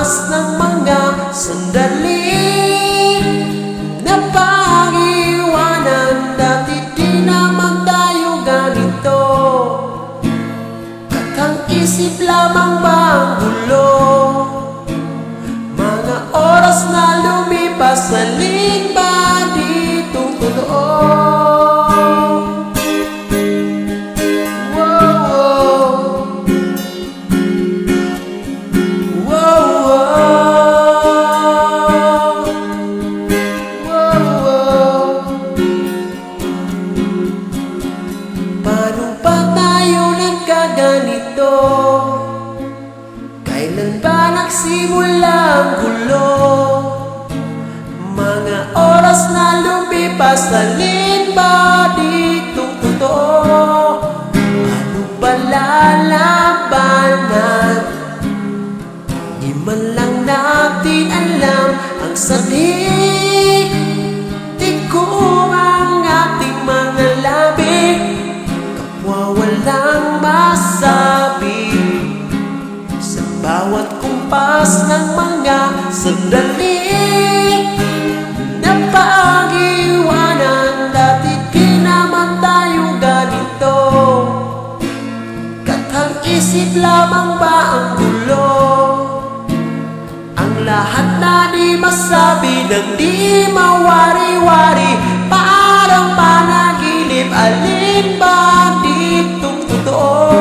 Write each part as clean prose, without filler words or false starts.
kumpas ng mga sandali na pag-iwanan. Dati di naman tayo ganito, katang isip lamang ba ang gulo? Mga oras na lumipas, alin ba ditong totoo? Ganito, kailan ba nagsimula ang gulo? Mga oras na lumipas, alin ba ditong totoo? Ano ba lalabanan? Di man lang natin alam ang sanhi. Tikom ang ating mga labi, kapwa walang masabi. Sa bawat kumpas ng mga sandali na pag-iwanan. Dati di naman tayo ganito, katang isip lamang ba ang gulo? Ang lahat na di masabi ng di mawari-wari, parang panaginip. Alin ba ditong totoo?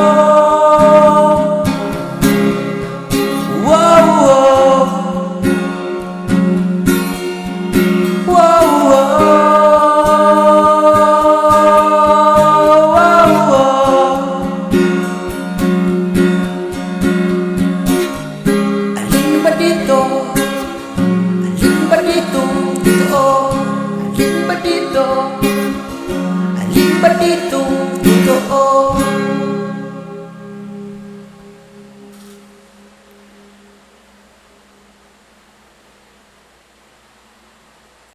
Alin ba dito?